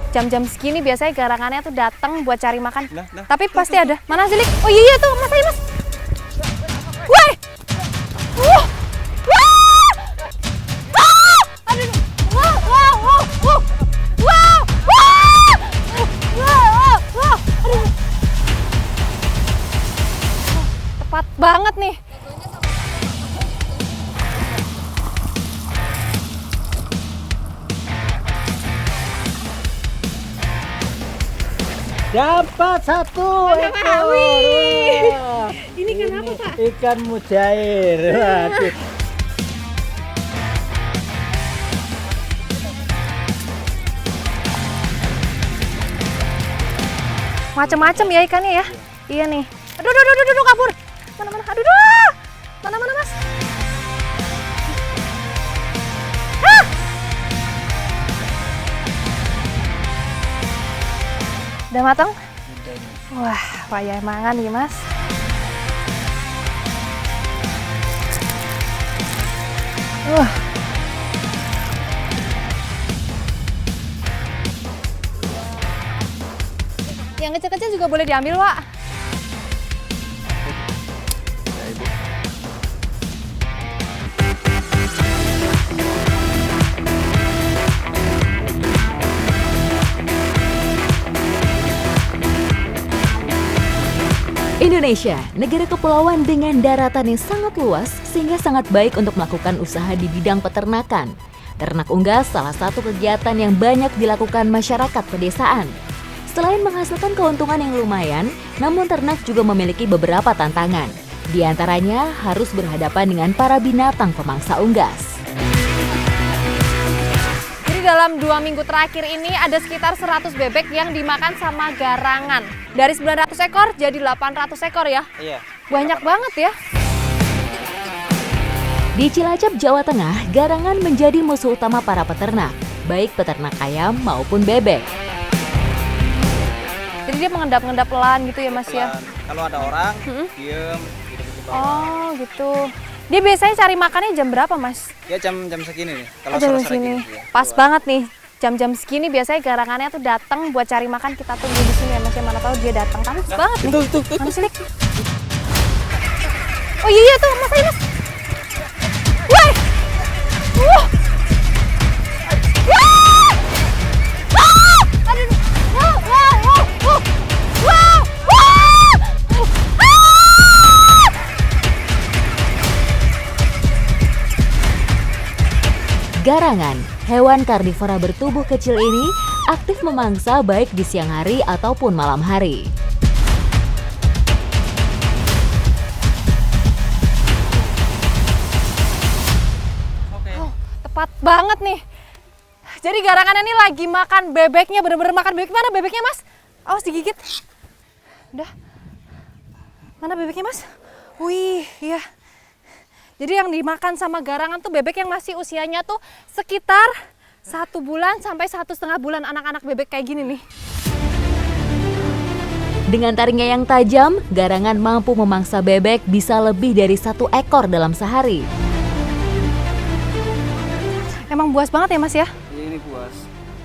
Jam-jam segini biasanya garangannya tuh datang buat cari makan. Tapi Tuh, pasti ada. Mana sih, Lik? Oh iya tuh, Mas, ayo Mas. Woi! Wah! Wah! Ah! Aduh. Wah, wah, wah, wah. Wah! Wah! Wah, wah. Aduh. Tepat banget nih. Dapat satu ekor. Wih. Wah, Ini kenapa, Pak? ikan mujair. Waduh. Macem-macem ya ikannya ya. Iya nih. Aduh, aduh, aduh, aduh, kabur. Mana, mana, aduh, aduh. Mana, mana, Mas? Ah! Udah matang? Wah, payah mangan nih, Mas. Wah. Yang kecil-kecil juga boleh diambil, Pak. Indonesia, negara kepulauan dengan daratan yang sangat luas sehingga sangat baik untuk melakukan usaha di bidang peternakan. Ternak unggas salah satu kegiatan yang banyak dilakukan masyarakat pedesaan. Selain menghasilkan keuntungan yang lumayan, namun ternak juga memiliki beberapa tantangan. Di antaranya harus berhadapan dengan para binatang pemangsa unggas. Jadi dalam 2 minggu terakhir ini ada sekitar 100 bebek yang dimakan sama garangan. Dari 900 ekor jadi 800 ekor ya? Iya. Banyak banget ya? Di Cilacap, Jawa Tengah, garangan menjadi musuh utama para peternak, baik peternak ayam maupun bebek. Jadi dia mengendap-endap pelan gitu ya, Mas ya? Kalau ada orang, diem. Gitu-gitu. Oh gitu. Dia biasanya cari makannya jam berapa, Mas? Ya jam segini nih. Kalau Jam sore-sore segini. gini, ya. Pas banget nih. Jam-jam segini biasanya garangannya tuh datang buat cari makan. Kita tunggu di sini ya, Mas. Mana tahu dia datang. Pas banget nih. Tuh. Mana sih, Lik? Oh iya tuh, Mas, ayo Mas. Woi! Wah! Wah! Ah! Aduh. Wah, wah, wah, wah. Wah! Wah! Ah! Garangan, hewan karnivora bertubuh kecil ini aktif memangsa baik di siang hari ataupun malam hari. Oh, tepat banget nih. Jadi garangan ini lagi makan bebeknya, bener-bener makan bebek. Mana bebeknya, Mas? Awas digigit. Udah. Mana bebeknya, Mas? Wih, iya. Jadi yang dimakan sama garangan tuh bebek yang masih usianya tuh sekitar 1 bulan sampai 1,5 bulan, anak-anak bebek kayak gini nih. Dengan taringnya yang tajam, garangan mampu memangsa bebek bisa lebih dari 1 ekor dalam sehari. Emang buas banget ya, Mas ya? Ini buas.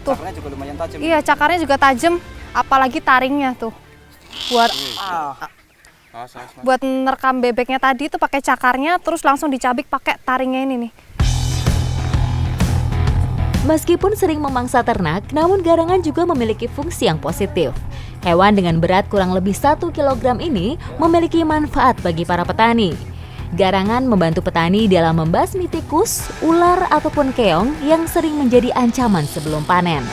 Tuh. Cakarnya juga lumayan tajam. Iya, cakarnya juga tajam, apalagi taringnya tuh. Buat nerekam bebeknya tadi tuh pakai cakarnya, terus langsung dicabik pakai taringnya ini nih. Meskipun sering memangsa ternak, namun garangan juga memiliki fungsi yang positif. Hewan dengan berat kurang lebih 1 kg ini memiliki manfaat bagi para petani. Garangan membantu petani dalam membasmi tikus, ular, ataupun keong yang sering menjadi ancaman sebelum panen.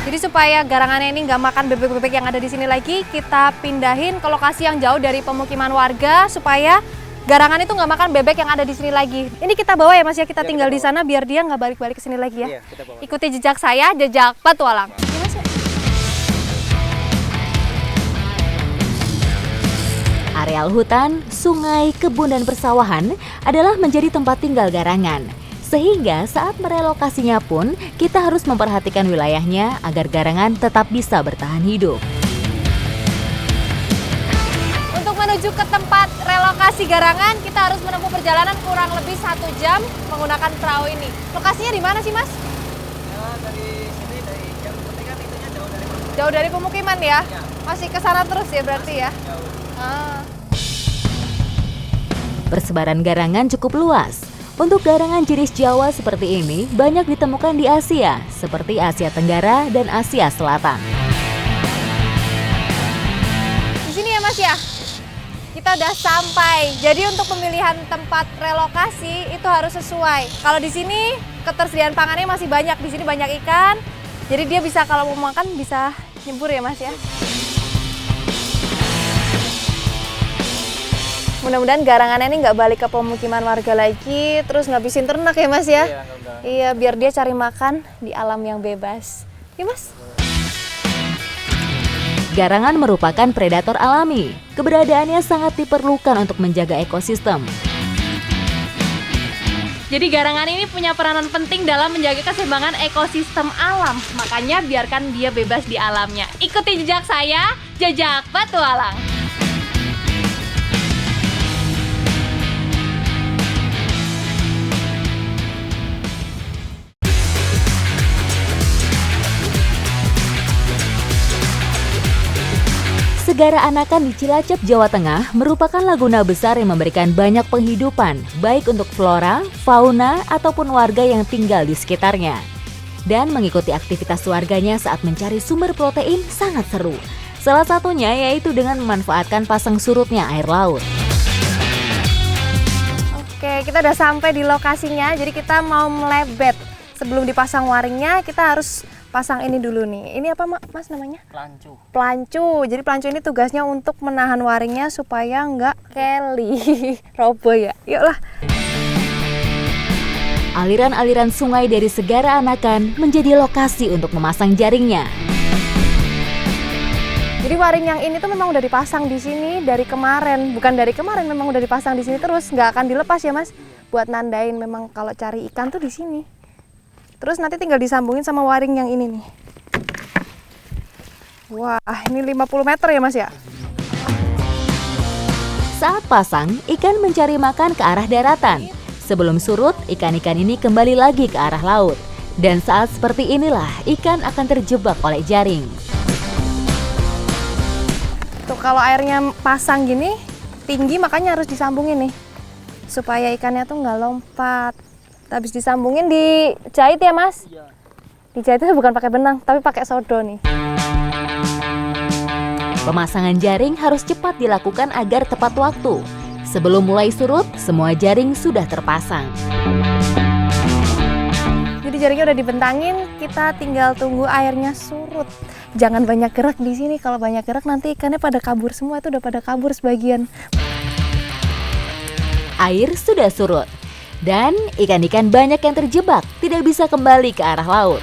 Jadi supaya garangannya ini nggak makan bebek-bebek yang ada di sini lagi, kita pindahin ke lokasi yang jauh dari pemukiman warga supaya garangan itu nggak makan bebek yang ada di sini lagi. Ini kita bawa ya, Mas ya, kita tinggal di sana biar dia nggak balik-balik ke sini lagi ya. Iya, kita bawa. Ikuti jejak saya, jejak petualang. Ya, Mas, ya. Areal hutan, sungai, kebun, dan persawahan adalah menjadi tempat tinggal garangan. Sehingga saat merelokasinya pun, kita harus memperhatikan wilayahnya agar garangan tetap bisa bertahan hidup. Untuk menuju ke tempat relokasi garangan, kita harus menempuh perjalanan kurang lebih 1 jam menggunakan perahu ini. Lokasinya di mana sih, Mas? Di dari sini dari yang penting kan itunya jauh dari pemukiman. Jauh dari pemukiman ya? Ya. Masih ke sana terus ya berarti ya? Jauh. Ah. Persebaran garangan cukup luas. Untuk garangan jenis Jawa seperti ini banyak ditemukan di Asia, seperti Asia Tenggara dan Asia Selatan. Di sini ya Mas ya? Kita udah sampai. Jadi untuk pemilihan tempat relokasi itu harus sesuai. Kalau di sini ketersediaan pangannya masih banyak. Di sini banyak ikan. Jadi dia bisa kalau mau makan bisa nyebur ya Mas ya? Mudah-mudahan garangannya ini nggak balik ke pemukiman warga lagi, terus ngabisin ternak ya Mas ya? Iya, enggak. Iya, biar dia cari makan di alam yang bebas. Iya Mas? Garangan merupakan predator alami. Keberadaannya sangat diperlukan untuk menjaga ekosistem. Jadi garangan ini punya peranan penting dalam menjaga keseimbangan ekosistem alam. Makanya biarkan dia bebas di alamnya. Ikuti jejak saya, jejak Petualang. Segara Anakan di Cilacap, Jawa Tengah merupakan laguna besar yang memberikan banyak penghidupan, baik untuk flora, fauna, ataupun warga yang tinggal di sekitarnya. Dan mengikuti aktivitas warganya saat mencari sumber protein sangat seru. Salah satunya yaitu dengan memanfaatkan pasang surutnya air laut. Oke, kita udah sampai di lokasinya, jadi kita mau melebet. Sebelum dipasang waringnya, kita harus pasang ini dulu nih. Ini apa Mas namanya? Pelancu. Pelancu. Jadi pelancu ini tugasnya untuk menahan waringnya supaya nggak keli. Roboh ya. Yuklah. Aliran-aliran sungai dari Segara Anakan menjadi lokasi untuk memasang jaringnya. Jadi waring yang ini tuh memang udah dipasang di sini dari kemarin. Bukan dari kemarin, memang udah dipasang di sini terus. Nggak akan dilepas ya Mas. Buat nandain memang kalau cari ikan tuh di sini. Terus nanti tinggal disambungin sama waring yang ini nih. Wah, ini 50 meter ya Mas ya? Saat pasang, ikan mencari makan ke arah daratan. Sebelum surut, ikan-ikan ini kembali lagi ke arah laut. Dan saat seperti inilah, ikan akan terjebak oleh jaring. Tuh kalau airnya pasang gini, tinggi makanya harus disambungin nih. Supaya ikannya tuh nggak lompat. Habis disambungin dijahit ya Mas? Iya. Dijahitnya bukan pakai benang, tapi pakai sodo nih. Pemasangan jaring harus cepat dilakukan agar tepat waktu. Sebelum mulai surut, semua jaring sudah terpasang. Jadi jaringnya udah dibentangin, kita tinggal tunggu airnya surut. Jangan banyak gerak di sini, kalau banyak gerak nanti ikannya pada kabur semua, itu udah pada kabur sebagian. Air sudah surut. Dan ikan-ikan banyak yang terjebak, tidak bisa kembali ke arah laut.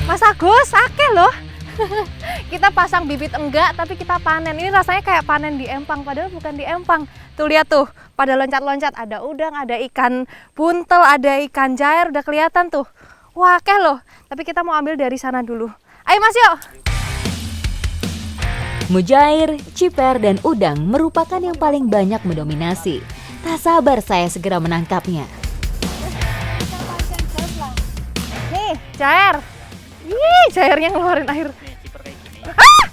Mas Agus, akeh loh. Kita pasang bibit enggak, tapi kita panen. Ini rasanya kayak panen di empang, padahal bukan di empang. Tuh lihat tuh, pada loncat-loncat. Ada udang, ada ikan buntel, ada ikan jair, udah kelihatan tuh. Wah, akeh loh. Tapi kita mau ambil dari sana dulu. Ayo Mas, yuk. Mujair, ciper, dan udang merupakan yang paling banyak mendominasi. Tak sabar saya segera menangkapnya. Nih, jair. Ih, jairnya ngeluarin air. Ah!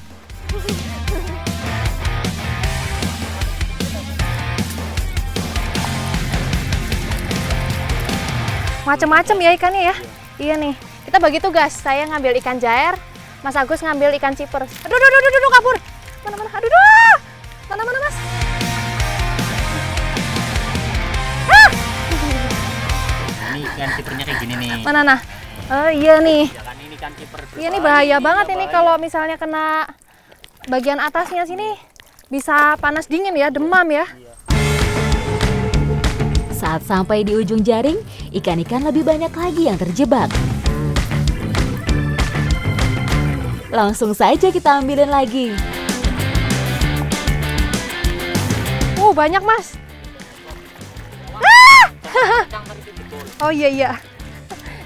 Macem-macem ya ikannya ya. Iya nih. Kita bagi tugas. Saya ngambil ikan jair, Mas Agus ngambil ikan ciper. Aduh, kabur. Mana? Aduh. Mana Mas? Ini ikan cipernya kayak gini nih. Mana nah? Oh iya nih. Ya kan ini ikan ciper. Iya nih bahaya banget ini kalau misalnya kena bagian atasnya sini bisa panas dingin ya, demam ya. Saat sampai di ujung jaring, ikan-ikan lebih banyak lagi yang terjebak. Langsung saja kita ambilin lagi. Banyak Mas. Ah! Oh iya.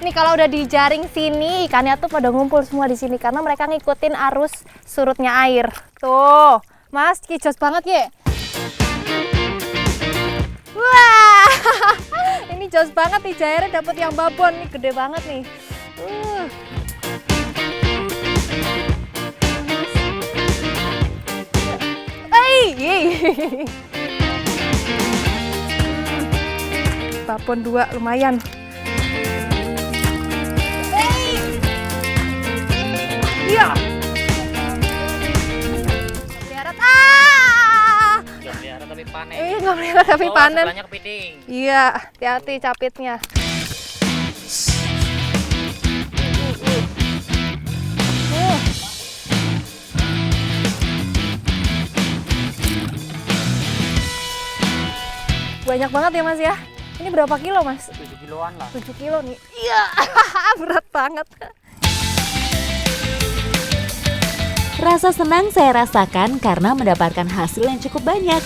Nih kalau udah di jaring sini ikannya tuh pada ngumpul semua di sini karena mereka ngikutin arus surutnya air. Tuh, Mas, kijos banget ya. Wah, ini Ini jos banget nih, Jairnya dapet yang babon nih, gede banget nih. Babon 2 lumayan. Iya. Nggak melihara tapi panen. Nggak melihara tapi panen. Sebelahnya kepiting. Iya, hati-hati capitnya. Banyak banget ya Mas ya. Ini berapa kilo Mas? 7 kiloan lah. 7 kilo nih. Iya, berat banget. Rasa senang saya rasakan karena mendapatkan hasil yang cukup banyak.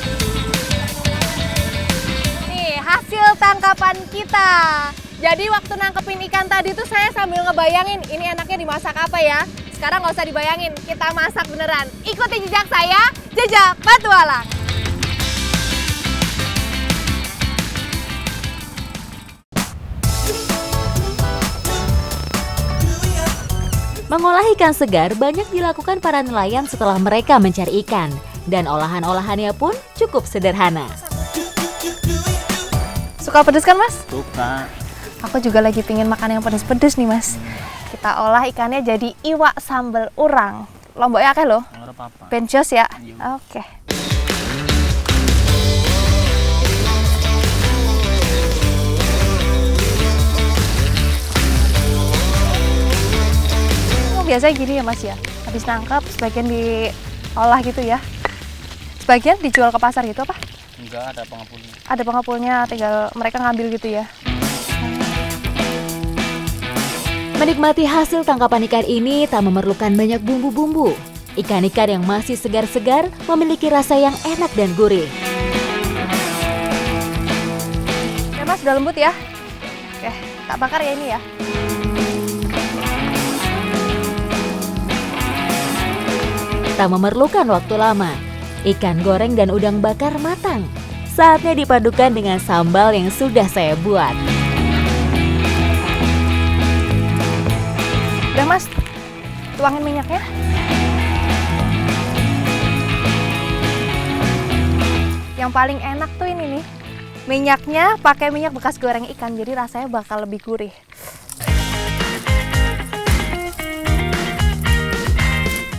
Nih, hasil tangkapan kita. Jadi waktu nangkepin ikan tadi tuh saya sambil ngebayangin ini enaknya dimasak apa ya. Sekarang nggak usah dibayangin, kita masak beneran. Ikuti jejak saya, jejak petualang. Mengolah ikan segar banyak dilakukan para nelayan setelah mereka mencari ikan. Dan olahan-olahannya pun cukup sederhana. Suka pedes kan Mas? Suka. Aku juga lagi pingin makan yang pedes-pedes nih Mas. Kita olah ikannya jadi iwak sambal urang. Lomboknya akeh loh. Nggak apa-apa. Benjos ya? Iya. Oke. Biasanya gini ya Mas ya, habis nangkep sebagian diolah gitu ya, sebagian dijual ke pasar gitu apa? Enggak, ada pengepulnya. Ada pengepulnya, tinggal mereka ngambil gitu ya. Menikmati hasil tangkapan ikan ini tak memerlukan banyak bumbu-bumbu. Ikan-ikan yang masih segar-segar memiliki rasa yang enak dan gurih. Ya Mas, udah lembut ya? Oke, tak bakar ya ini ya. Tak memerlukan waktu lama. Ikan goreng dan udang bakar matang. Saatnya dipadukan dengan sambal yang sudah saya buat. Udah Mas, tuangin minyaknya. Yang paling enak tuh ini nih, minyaknya pakai minyak bekas goreng ikan, jadi rasanya bakal lebih gurih.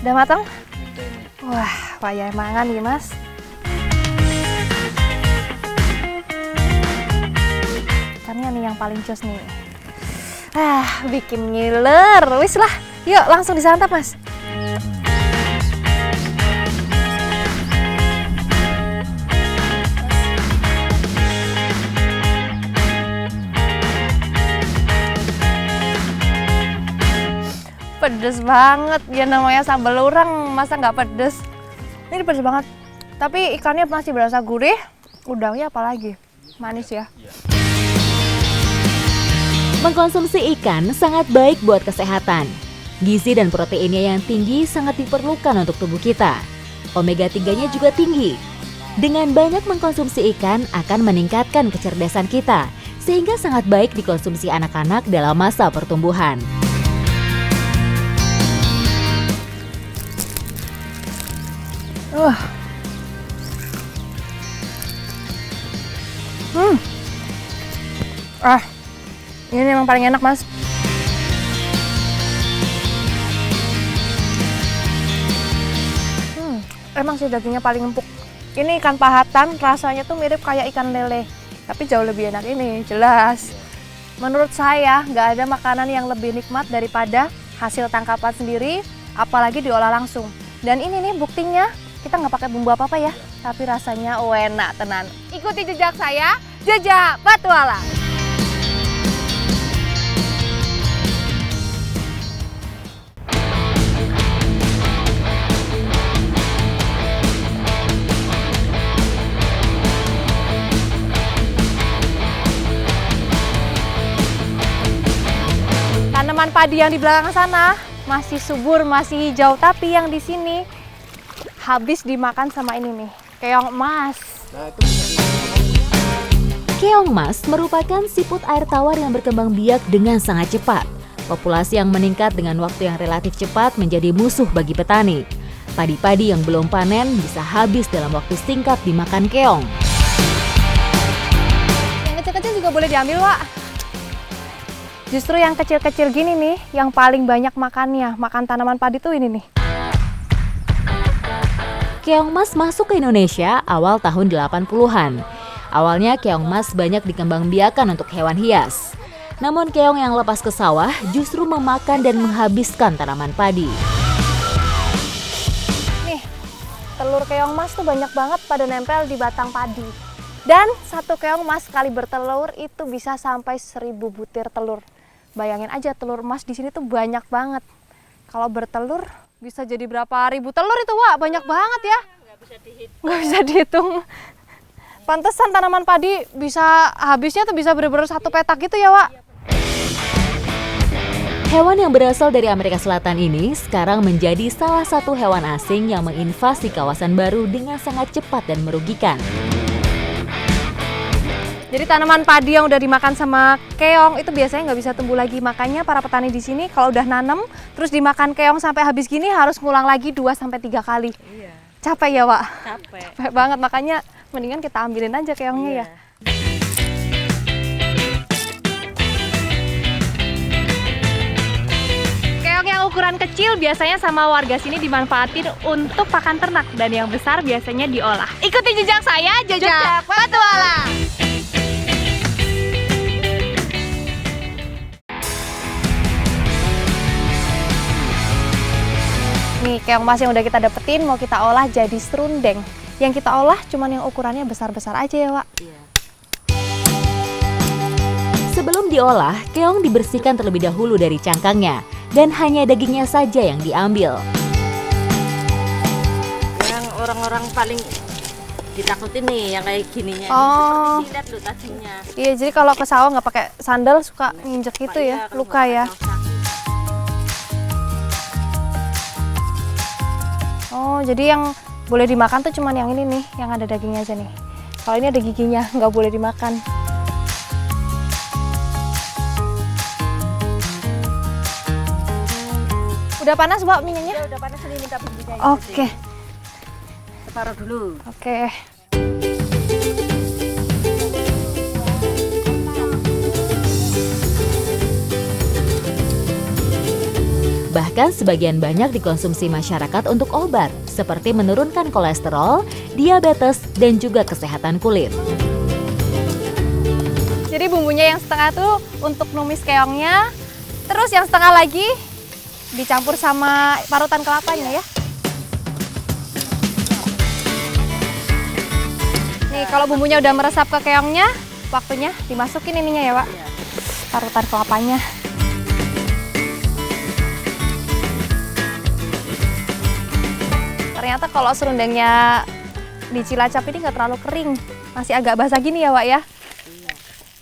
Udah matang? Wah, payah mangan ya Mas. Ikannya nih yang paling jos nih. Bikin ngiler. Wis lah, yuk langsung disantap Mas. Pedes banget, ya namanya sambal urang, masa nggak pedes? Ini pedes banget, tapi ikannya masih berasa gurih, udangnya apalagi, manis ya. Mengkonsumsi ikan sangat baik buat kesehatan. Gizi dan proteinnya yang tinggi sangat diperlukan untuk tubuh kita. Omega 3-nya juga tinggi. Dengan banyak mengkonsumsi ikan akan meningkatkan kecerdasan kita, sehingga sangat baik dikonsumsi anak-anak dalam masa pertumbuhan. Ini memang paling enak Mas. Emang sih dagingnya paling empuk. Ini ikan pahatan, rasanya tuh mirip kayak ikan lele, tapi jauh lebih enak ini, jelas. Menurut saya nggak ada makanan yang lebih nikmat daripada hasil tangkapan sendiri, apalagi diolah langsung. Dan ini nih buktinya, kita nggak pakai bumbu apa-apa ya, tapi rasanya enak tenan. Ikuti jejak saya, jejak petualang. Tanaman padi yang di belakang sana masih subur, masih hijau, tapi yang di sini habis dimakan sama ini nih, keong emas. Keong mas merupakan siput air tawar yang berkembang biak dengan sangat cepat. Populasi yang meningkat dengan waktu yang relatif cepat menjadi musuh bagi petani. Padi-padi yang belum panen bisa habis dalam waktu singkat dimakan keong. Yang kecil-kecil juga boleh diambil, Wak. Justru yang kecil-kecil gini nih, yang paling banyak makannya, makan tanaman padi tuh ini nih. Keong mas masuk ke Indonesia awal tahun 80-an. Awalnya keong mas banyak dikembangbiakan untuk hewan hias. Namun keong yang lepas ke sawah justru memakan dan menghabiskan tanaman padi. Nih, telur keong mas tuh banyak banget pada nempel di batang padi. Dan satu keong mas sekali bertelur itu bisa sampai 1000 butir telur. Bayangin aja telur emas di sini tuh banyak banget. Kalau bertelur bisa jadi berapa ribu telur itu, Wak? Banyak banget ya. Nggak bisa dihitung. Pantesan tanaman padi bisa habisnya tuh bisa bener-bener satu petak gitu ya, Wak? Hewan yang berasal dari Amerika Selatan ini sekarang menjadi salah satu hewan asing yang menginvasi kawasan baru dengan sangat cepat dan merugikan. Jadi tanaman padi yang udah dimakan sama keong itu biasanya nggak bisa tumbuh lagi. Makanya para petani di sini kalau udah nanam terus dimakan keong sampai habis gini harus ngulang lagi 2-3 kali. Iya. Capek ya, Wak? Capek banget, makanya mendingan kita ambilin aja keongnya ya. Keong yang ukuran kecil biasanya sama warga sini dimanfaatin untuk pakan ternak dan yang besar biasanya diolah. Ikuti jejak saya, jejak petualang. Nih, keong mas yang udah kita dapetin mau kita olah jadi serundeng. Yang kita olah cuman yang ukurannya besar-besar aja ya, Wak. Iya. Sebelum diolah, keong dibersihkan terlebih dahulu dari cangkangnya dan hanya dagingnya saja yang diambil. Yang orang-orang paling ditakutin nih yang kayak gininya. Oh. Lihat lu tadinya. Iya, jadi kalau ke sawah nggak pakai sandal suka nginjek gitu ya, luka ya. Oh, jadi yang boleh dimakan tuh cuman yang ini nih, yang ada dagingnya aja nih. Kalau ini ada giginya, nggak boleh dimakan. Udah panas, Mbak, minyaknya? Udah panas ini minta bumbunya. Oke. Taruh dulu. Oke. Bahkan sebagian banyak dikonsumsi masyarakat untuk obat, seperti menurunkan kolesterol, diabetes, dan juga kesehatan kulit. Jadi bumbunya yang setengah tuh untuk numis keongnya, terus yang setengah lagi dicampur sama parutan kelapanya ya. Nih kalau bumbunya udah meresap ke keongnya, waktunya dimasukin ininya ya, Pak. Parutan kelapanya. Ternyata kalau serundengnya di Cilacap ini nggak terlalu kering, masih agak basah gini ya, Wak ya. Iya.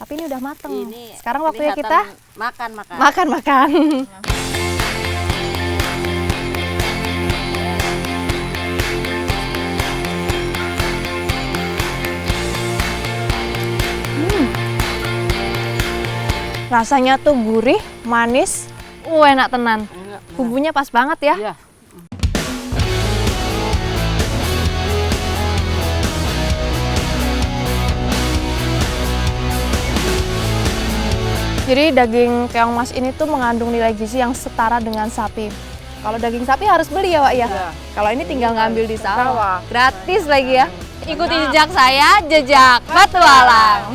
Tapi ini udah mateng. Sekarang waktunya kita makan. Rasanya tuh gurih, manis, enak tenan. Bumbunya pas banget ya. Iya. Jadi daging keong mas ini tuh mengandung nilai gizi yang setara dengan sapi. Kalau daging sapi harus beli ya, Wak ya? Kalau ini tinggal ngambil di sawah. Gratis lagi ya. Ikuti jejak saya, jejak petualang.